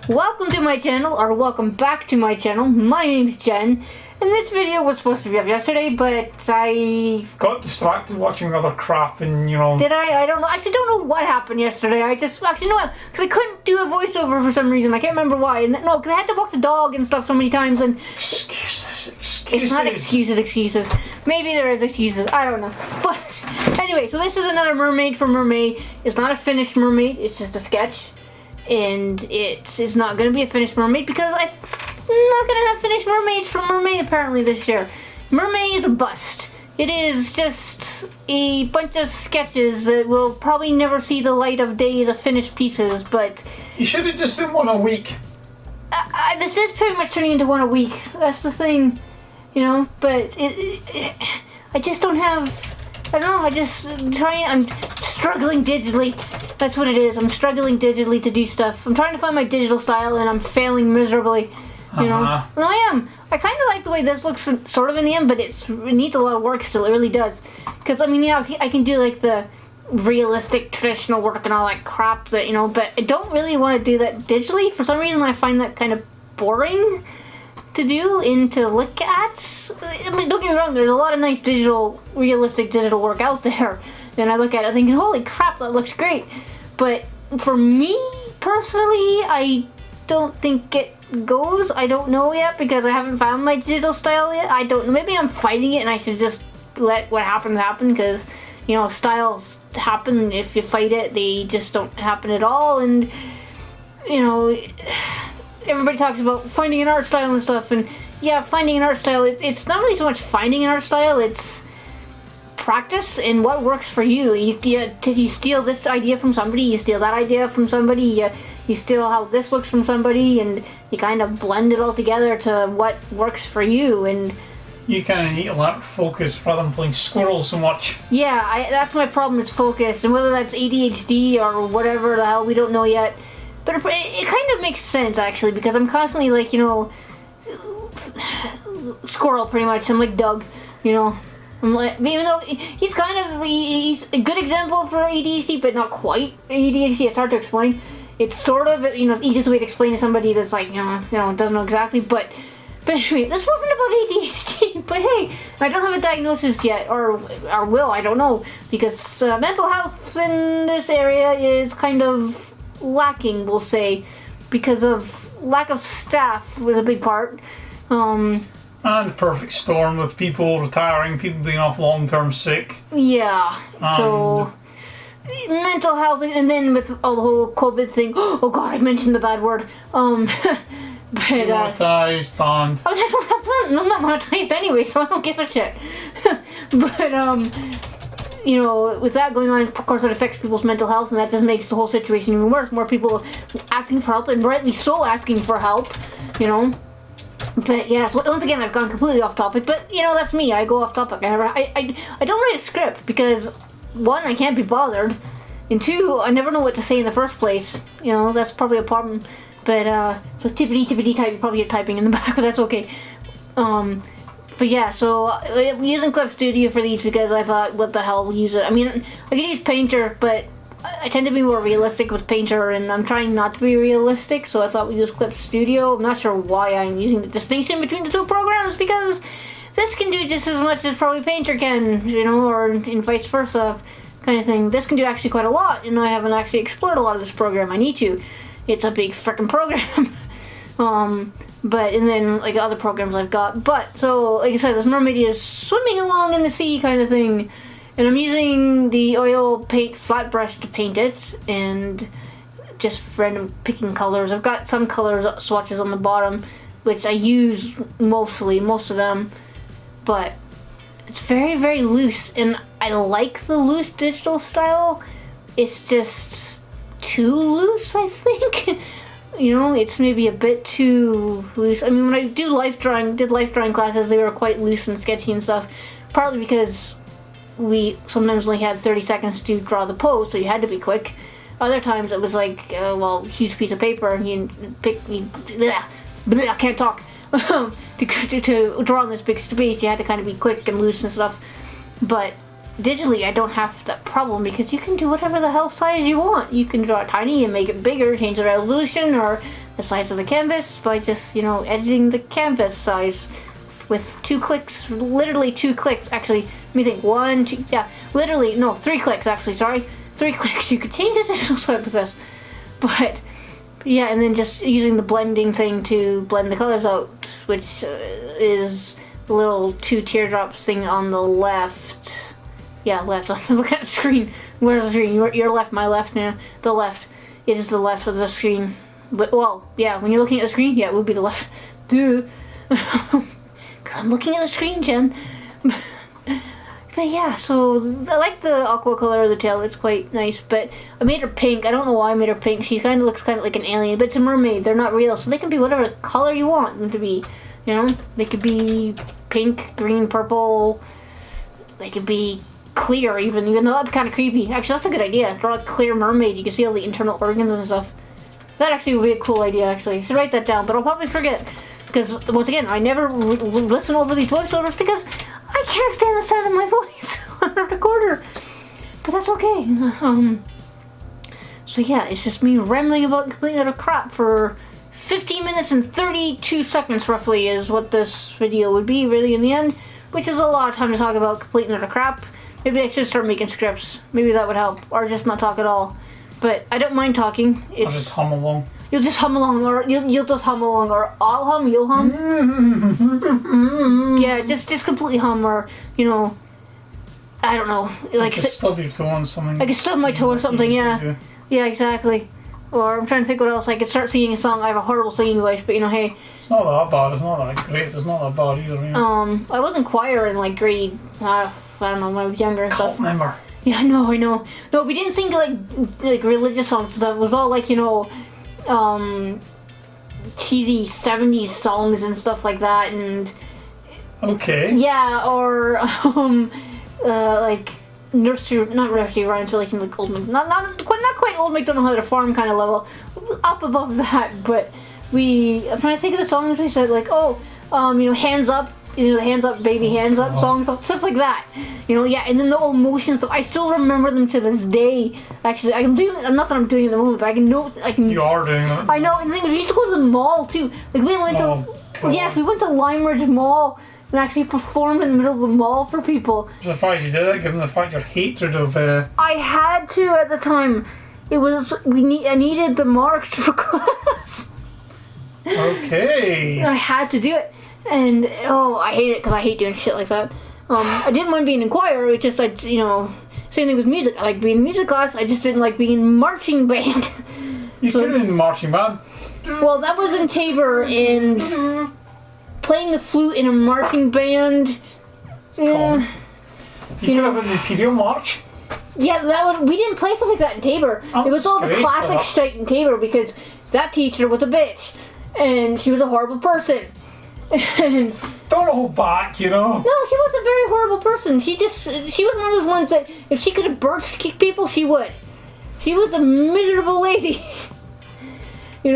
Welcome to my channel, or welcome back to my channel. My name's Jen, and this video was supposed to be up yesterday, but I got distracted watching other crap and, Did I? I don't know. I actually don't know what happened yesterday. I just, actually, no, because I couldn't do a voiceover for some reason. I can't remember why. And no, because I had to walk the dog and stuff so many times, and... Excuses. It's not excuses. Maybe there is excuses. I don't know. But, anyway, so this is another mermaid from Mermaid. It's not a finished mermaid. It's just a sketch. And it's not going to be a finished mermaid because I'm not going to have finished mermaids from Mermaid apparently this year. Mermaid is a bust. It is just a bunch of sketches that will probably never see the light of day as finished pieces, but... You should have just done one a week. This is pretty much turning into one a week. That's the thing, but I just don't have... I don't know, I'm struggling digitally. That's what it is. I'm struggling digitally to do stuff. I'm trying to find my digital style and I'm failing miserably. No, I am. I kind of like the way this looks sort of in the end, but it needs a lot of work still. It really does. Because, I mean, yeah, I can do like the realistic traditional work and all that crap that, but I don't really want to do that digitally. For some reason, I find that kind of boring to do and to look at. I mean, don't get me wrong, there's a lot of nice realistic digital work out there. And I look at it thinking, holy crap, that looks great. But for me, personally, I don't think it goes. I don't know yet because I haven't found my digital style yet. I don't know. Maybe I'm fighting it and I should just let what happens happen because, styles happen. If you fight it, they just don't happen at all. And, everybody talks about finding an art style and stuff. And, yeah, finding an art style, it's not really so much finding an art style. It's practice and what works for you. You steal this idea from somebody, you steal that idea from somebody, you steal how this looks from somebody, and you kind of blend it all together to what works for you. And you kind of need to learn to focus rather than playing squirrel so much. Yeah, that's my problem is focus, and whether that's ADHD or whatever the hell, we don't know yet. But it kind of makes sense actually because I'm constantly like, squirrel pretty much. I'm like Doug, I'm like, even though he's a good example for ADHD, but not quite ADHD. It's hard to explain. It's sort of, the easiest way to explain to somebody that's like, doesn't know exactly. But anyway, this wasn't about ADHD. But hey, I don't have a diagnosis yet, or will, I don't know, because mental health in this area is kind of lacking, we'll say, because of lack of staff was a big part. And a perfect storm with people retiring, people being off long-term sick. Yeah, so mental health, and then with all the whole COVID thing. Oh God, I mentioned the bad word. Monetized, bond. I'm not monetized anyway, so I don't give a shit. But with that going on, of course, that affects people's mental health, and that just makes the whole situation even worse. More people asking for help, and rightly so asking for help. But yeah, so once again, I've gone completely off topic. But that's me. I go off topic. I don't write a script because one, I can't be bothered, and two, I never know what to say in the first place. That's probably a problem. But so tippity type. You probably hear typing in the back, but that's okay. But yeah, so I'm using Clip Studio for these because I thought, what the hell, we'll use it. I mean, I could use Painter, but I tend to be more realistic with Painter, and I'm trying not to be realistic, so I thought we'd use Clip Studio. I'm not sure why I'm using the distinction between the two programs, because this can do just as much as probably Painter can, or and vice versa kind of thing. This can do actually quite a lot, and I haven't actually explored a lot of this program. I need to. It's a big frickin' program. And then, like, other programs I've got. But, so, like I said, this mermaid is swimming along in the sea kind of thing. And I'm using the oil paint flat brush to paint it, and just random picking colors. I've got some colors swatches on the bottom, which I use most of them, but it's very, very loose, and I like the loose digital style. It's just too loose, I think. It's maybe a bit too loose. I mean, when I did life drawing classes, they were quite loose and sketchy and stuff, partly because we sometimes only had 30 seconds to draw the pose, so you had to be quick. Other times it was like, huge piece of paper, and I can't talk. to draw in this big space, you had to kind of be quick and loose and stuff. But digitally, I don't have that problem because you can do whatever the hell size you want. You can draw it tiny and make it bigger, change the resolution or the size of the canvas by just, editing the canvas size with 2 clicks, literally 2 clicks. Actually, let me think, 1, 2, yeah, literally, no, 3 clicks actually, sorry. 3 clicks, you could change the digital size with this. But, yeah, and then just using the blending thing to blend the colors out, which is the little 2 teardrops thing on the left. Yeah, left. Look at the screen. Where's the screen? Your left, my left now. The left. It is the left of the screen. But, well, yeah, when you're looking at the screen, yeah, it would be the left. Duh. Because I'm looking at the screen, Jen. But yeah, so I like the aqua color of the tail. It's quite nice. But I made her pink. I don't know why I made her pink. She kind of looks kind of like an alien. But it's a mermaid. They're not real. So they can be whatever color you want them to be. They could be pink, green, purple. They could be clear even though that'd be kind of creepy. Actually, that's a good idea. Draw a clear mermaid. You can see all the internal organs and stuff. That actually would be a cool idea, actually. I should write that down, but I'll probably forget. Because, once again, I never listen over these voiceovers because I can't stand the sound of my voice on a recorder. But that's okay. So yeah, it's just me rambling about completely utter crap for 15 minutes and 32 seconds, roughly, is what this video would be, really, in the end. Which is a lot of time to talk about complete utter crap. Maybe I should start making scripts. Maybe that would help. Or just not talk at all. But I don't mind talking. I'll just hum along. You'll just hum along, or you'll just hum along, or I'll hum, you'll hum. Yeah, just completely hum, or, I don't know. Like stub your toe on something. I could stub my toe or something, yeah. Yeah, exactly. Or I'm trying to think what else. I could start singing a song. I have a horrible singing voice, but hey. It's not that bad. It's not that great. It's not that bad either. I was in choir in grade, I don't know, when I was younger and stuff. Remember. Yeah, I know. No, we didn't sing like religious songs. That was all cheesy 70s songs and stuff like that, and okay. Yeah, or like not nursery rhymes, but like old not quite old MacDonald Had a Farm kind of level, up above that. But I'm trying to think of the songs we said, hands up. The hands up, baby, hands up songs, stuff like that. Yeah, and then the old motion stuff. I still remember them to this day. Actually, not that I'm doing it at the moment, but I can. You are doing them. I know, and the thing was, we used to go to the mall too. We went we went to Limeridge Mall and actually performed in the middle of the mall for people. I'm surprised you did that, given the fact your hatred of. I had to at the time. I needed the marks for class. Okay. I had to do it. And, I hate it because I hate doing shit like that. I didn't mind being in choir, it's just, same thing with music. I like being in music class, I just didn't like being in marching band. You could have been in marching band. Well, that was in Tabor, and playing the flute in a marching band. Yeah. You could have been the Imperial March. Yeah, we didn't play stuff like that in Tabor. It was all the classic shit in Tabor because that teacher was a bitch. And she was a horrible person. And don't hold back, No, she was a very horrible person. She was one of those ones that if she could have burst kicked people, she would. She was a miserable lady. She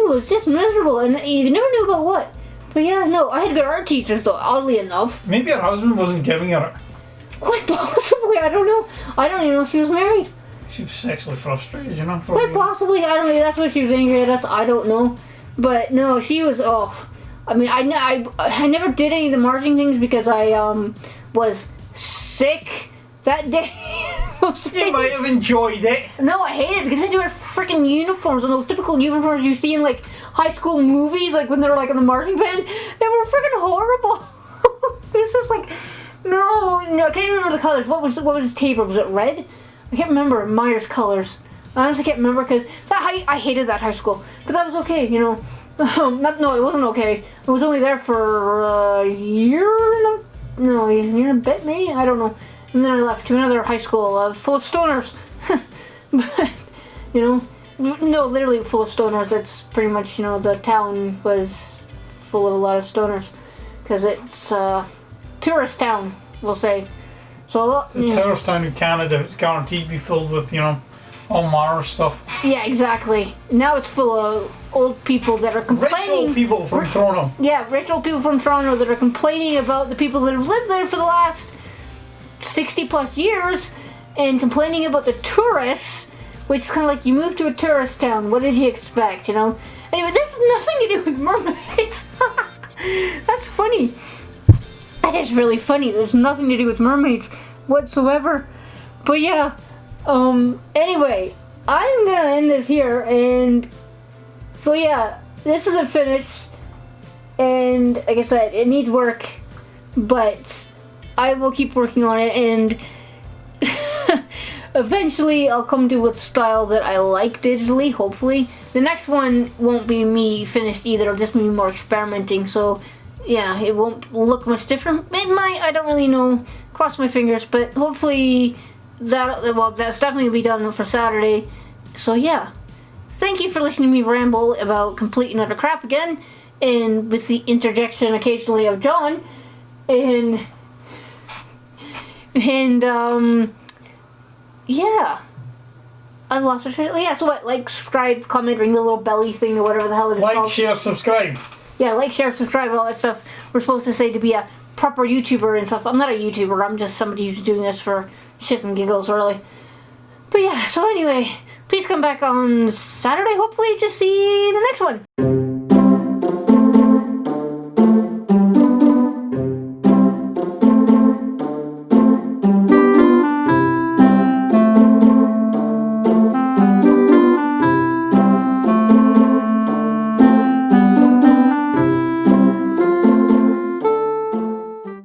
was just miserable, and you never knew about what. But yeah, no, I had good art teachers though, oddly enough. Maybe her husband wasn't giving her. Quite possibly, I don't know. I don't even know if she was married. She was sexually frustrated, Quite possibly, I don't know. That's why she was angry at us. I don't know. But no, she was. I never did any of the marching things because I was sick that day. You might have enjoyed it. No, I hated it because we had to wear freaking uniforms, and those typical uniforms you see in high school movies, when they're in the marching band. They were freaking horrible. It was just no, I can't even remember the colors. What was Tabor? Was it red? I can't remember Myers colors. I honestly can't remember because I hated that high school, but that was okay, No, it wasn't okay. I was only there for a year and a bit maybe. I don't know. And then I left to another high school full of stoners. But no, literally full of stoners. That's pretty much the town was full of a lot of stoners because it's a tourist town, we'll say. So it's a tourist town in Canada. It's guaranteed to be filled with all manner of stuff. Yeah, exactly. Now it's full of old people that are complaining. Rich old people from Toronto. Yeah, rich old people from Toronto that are complaining about the people that have lived there for the last 60 plus years and complaining about the tourists, which is kind of like you moved to a tourist town. What did you expect, you know? Anyway, this has nothing to do with mermaids. That's funny. That is really funny. There's nothing to do with mermaids whatsoever. But yeah, anyway, I'm gonna end this here, and so yeah, this isn't finished, and like I said, it needs work, but I will keep working on it, and eventually I'll come to a style that I like digitally, hopefully. The next one won't be me finished either, it'll just be more experimenting, so yeah, it won't look much different. It might, I don't really know, cross my fingers, but hopefully that's definitely be done for Saturday. So yeah, thank you for listening to me ramble about complete and utter crap again, and with the interjection occasionally of John, and yeah, I lost it. Yeah, so what? Like, subscribe, comment, ring the little belly thing or whatever the hell it is called. Like, share, subscribe. Yeah, like, share, subscribe, all that stuff. We're supposed to say to be a proper YouTuber and stuff. I'm not a YouTuber. I'm just somebody who's doing this for shits and giggles, really. But yeah, so anyway, please come back on Saturday, hopefully, to see the next one.